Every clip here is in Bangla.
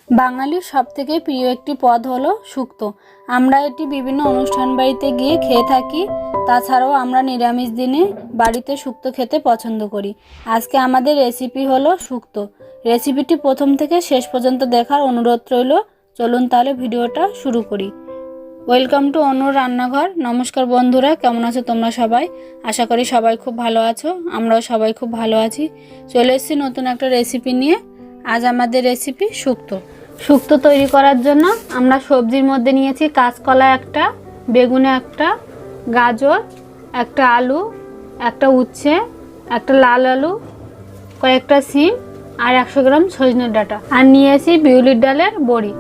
বাঙালির সবথেকে প্রিয় একটি পদ হলো শুক্তো। আমরা এটি বিভিন্ন অনুষ্ঠান বাড়িতে গিয়ে খেয়ে থাকি। তাছাড়াও আমরা নিরামিষ দিনে বাড়িতে শুক্তো খেতে পছন্দ করি। আজকে আমাদের রেসিপি হলো শুক্তো। রেসিপিটি প্রথম থেকে শেষ পর্যন্ত দেখার অনুরোধ রইল। চলুন তাহলে ভিডিওটা শুরু করি। ওয়েলকাম টু অনুর রান্নাঘর। নমস্কার বন্ধুরা, কেমন আছো তোমরা সবাই? আশা করি সবাই খুব ভালো আছো। আমরাও সবাই খুব ভালো আছি। চলে এসেছি নতুন একটা রেসিপি নিয়ে। আজ আমাদের রেসিপি শুক্তো। শুক্তো তৈরি করার জন্য আমরা সবজির মধ্যে নিয়েছি কাঁচকলা একটা, বেগুনে একটা, গাজর একটা, আলু একটা, উচ্ছে একটা, লাল আলু কয়েকটা, সিম আর 100 গ্রাম সজনের ডাঁটা, আর নিয়েছি বিউলির ডালের বড়ি।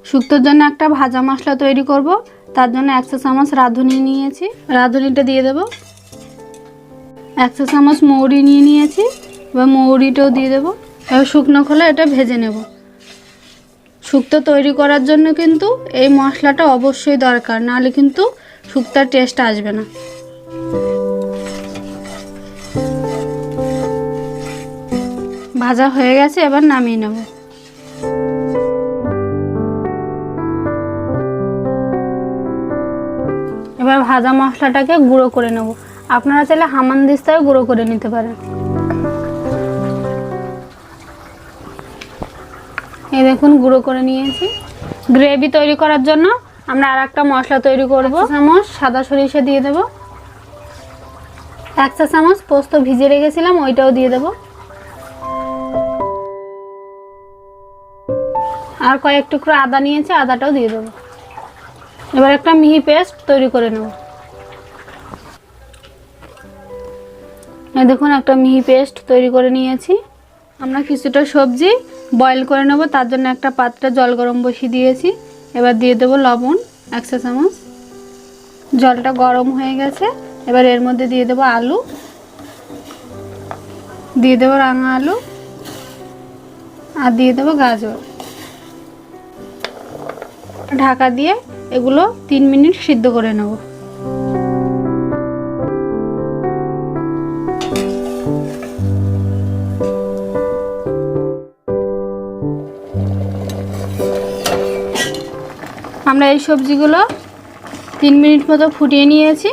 শুক্তোর জন্য একটা ভাজা মশলা তৈরি করব। তার জন্য 100 চামচ রাঁধুনি নিয়েছি, রাঁধুনিটা দিয়ে দেব। 100 চামচ মৌরি নিয়েছি, এবার মৌরিটাও দিয়ে দেবো। এবার শুকনো খোলা এটা ভেজে নেব। শুক্তো তৈরি করার জন্য কিন্তু এই মশলাটা অবশ্যই দরকার, নাহলে কিন্তু শুক্তার টেস্ট আসবে না। ভাজা হয়ে গেছে, এবার নামিয়ে নেব। এবার ভাজা মশলাটাকে গুঁড়ো করে নেব। আপনারা চাইলে হামানদিস্তায় গুঁড়ো করে নিতে পারেন। এই দেখুন গুঁড়ো করে নিয়েছি। গ্রেভি তৈরি করার জন্য আমরা আর একটা মশলা তৈরি করব। 1 চামচ সাদা সরিষা দিয়ে দেব। 1 চামচ পোস্ত ভিজিয়ে রেখেছিলাম, ওইটাও দিয়ে দেব। আর কয়েক টুকরো আদা নিয়েছি, আদাটাও দিয়ে দেব। এবার একটা মিহি পেস্ট তৈরি করে নেব। এই দেখুন একটা মিহি পেস্ট তৈরি করে নিয়েছি। আমরা কিছুটা সবজি বয়েল করে নেব। তার জন্য একটা পাত্রে জল গরম বসিয়ে দিয়েছি। এবার দিয়ে দেব লবণ 1 চা চামচ। জলটা গরম হয়ে গেছে, এবার এর মধ্যে দিয়ে দেব আলু, দিয়ে দেব রাঙা আলু, আর দিয়ে দেব গাজর। ঢাকা দিয়ে এগুলো 3 মিনিট সিদ্ধ করে নেব। আমরা এই সবজিগুলো 3 মিনিট মতো ফুটিয়ে নিয়েছি।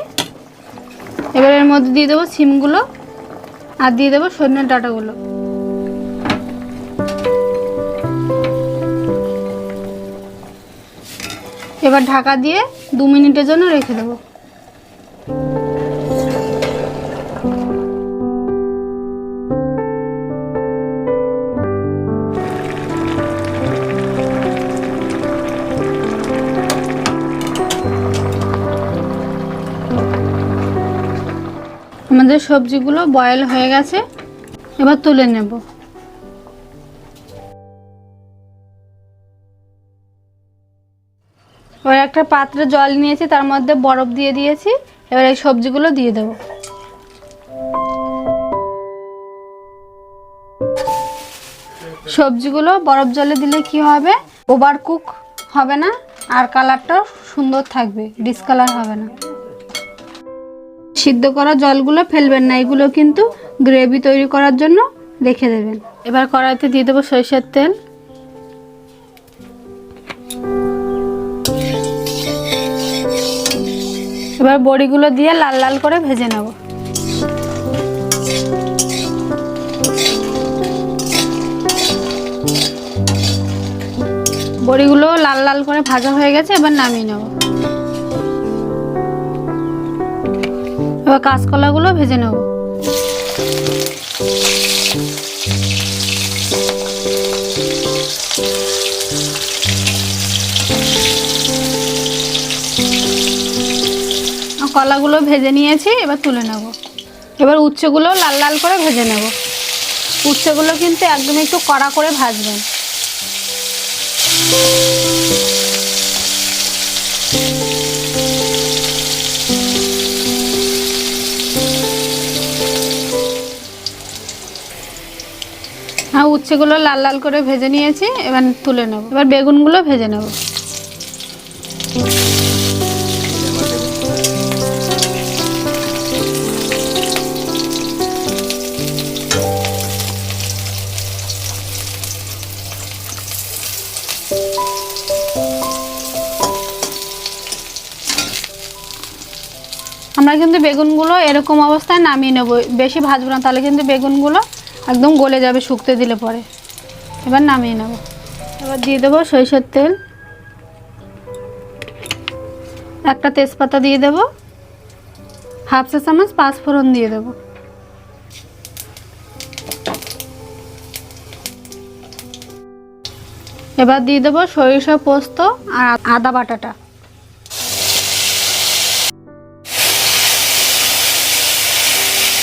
এবার এর মধ্যে দিয়ে দেবো সিমগুলো, আর দিয়ে দেবো সজনের ডাঁটাগুলো। এবার ঢাকা দিয়ে 2 মিনিটের জন্য রেখে দেবো। আমাদের সবজিগুলো বয়েল হয়ে গেছে, এবার তুলে নেব। এবার একটা পাত্রে জল নিয়েছি, তার মধ্যে বরফ দিয়ে দিয়েছি। এবার এই সবজিগুলো দিয়ে দেব। সবজিগুলো বরফ জলে দিলে কি হবে, ওভার কুক হবে না, আর কালারটাও সুন্দর থাকবে, ডিসকালার হবে না। সিদ্ধ করা জলগুলো ফেলবেন না, এগুলো কিন্তু গ্রেভি তৈরি করার জন্য রেখে দেবেন। এবার কড়াইতে দিয়ে দেবো সরিষার তেল। এবার বড়িগুলো দিয়ে লাল লাল করে ভেজে নেব। বড়িগুলো লাল লাল করে ভাজা হয়ে গেছে, এবার নামিয়ে নেব। এবার কাঁচকলাগুলো ভেজে নেব। কলাগুলো ভেজে নিয়েছি, এবার তুলে নেব। এবার উচ্ছেগুলো লাল লাল করে ভেজে নেব। উচ্ছেগুলো কিন্তু একদম একটু কড়া করে ভাজবেন। হ্যাঁ, উচ্ছেগুলো লাল লাল করে ভেজে নিয়েছি, এবার তুলে নেব। এবার বেগুনগুলো ভেজে নেব। বেগুনগুলো এরকম অবস্থায় নামিয়ে নেব, বেশি ভাজবো না, তাহলে কিন্তু বেগুনগুলো একদম গলে যাবে শুকতে দিলে পরে। এবার নামিয়ে নেব। এবার দিয়ে দেবো সরিষার তেল, একটা তেজপাতা দিয়ে দেব, হাফ চা চামচ পাঁচফোড়ন দিয়ে দেব, এবার দিয়ে দেবো সরিষা পোস্ত আর আদা বাটাটা।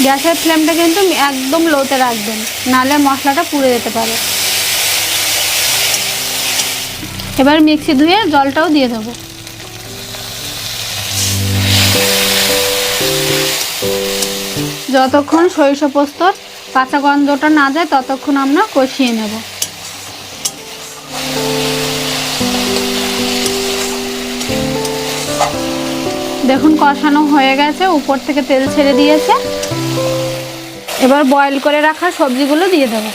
গ্যাসের ফ্লেমটা কিন্তু একদম লোতে রাখবেন, নাহলে মশলাটা পুড়ে যেতে পারে। এবার মিক্সি ধুয়ে জলটাও দিয়ে দেবো। যতক্ষণ সরিষা পোস্তর কাঁচা গন্ধটা না যায় ততক্ষণ আমরা কষিয়ে নেব। দেখুন কষানো হয়ে গেছে, উপর থেকে তেল ছেড়ে দিয়েছে। এবার বয়েল করে রাখা সবজিগুলো দিয়ে দেব।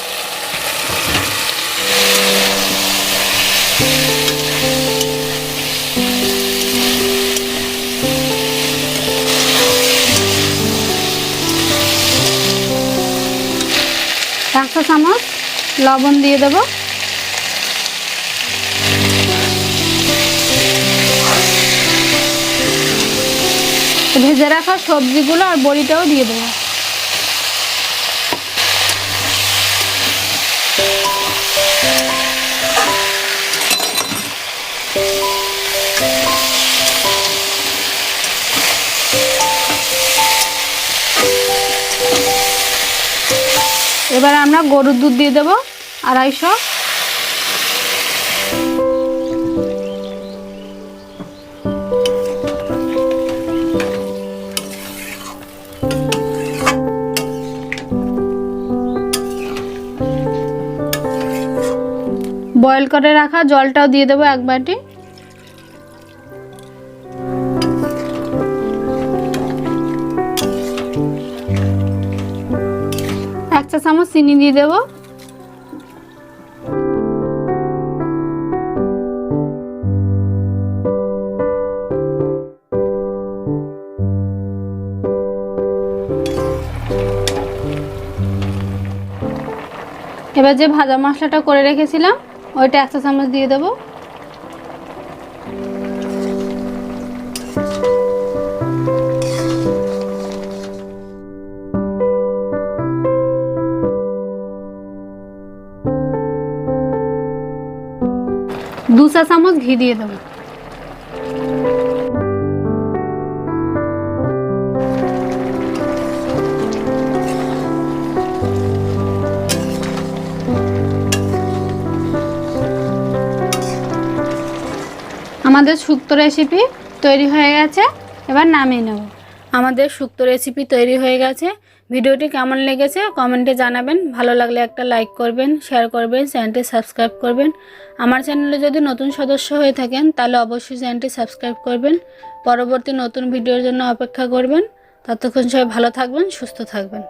এক চা চামচ লবণ দিয়ে দেব। ভেজে রাখা সবজিগুলো আর বড়িটাও দিয়ে দেবো। এবার আমরা গরুর দুধ দিয়ে দেবো 250। বয়েল করে রাখা জলটাও দিয়ে দেবো 1 বাটি। এক চা চামচ চিনি দিয়ে দেবো। এবার যে ভাজা মশলাটা করে রেখেছিলাম ওইটা 1 চা চামচ দিয়ে দেবো। দু চা চামচ ঘি দিয়ে দেবো। আমাদের শুক্তো রেসিপি তৈরি হয়ে গেছে, এবার নামিয়ে নেব। আমাদের শুক্তো রেসিপি তৈরি হয়ে গেছে। ভিডিওটি কেমন লেগেছে কমেন্টে জানাবেন। ভালো লাগলে একটা লাইক করবেন, শেয়ার করবেন, চ্যানেলটি সাবস্ক্রাইব করবেন। আমার চ্যানেলে যদি নতুন সদস্য হয়ে থাকেন তাহলে অবশ্যই চ্যানেলটি সাবস্ক্রাইব করবেন। পরবর্তী নতুন ভিডিওর জন্য অপেক্ষা করবেন। ততক্ষণ সবাই ভালো থাকবেন, সুস্থ থাকবেন।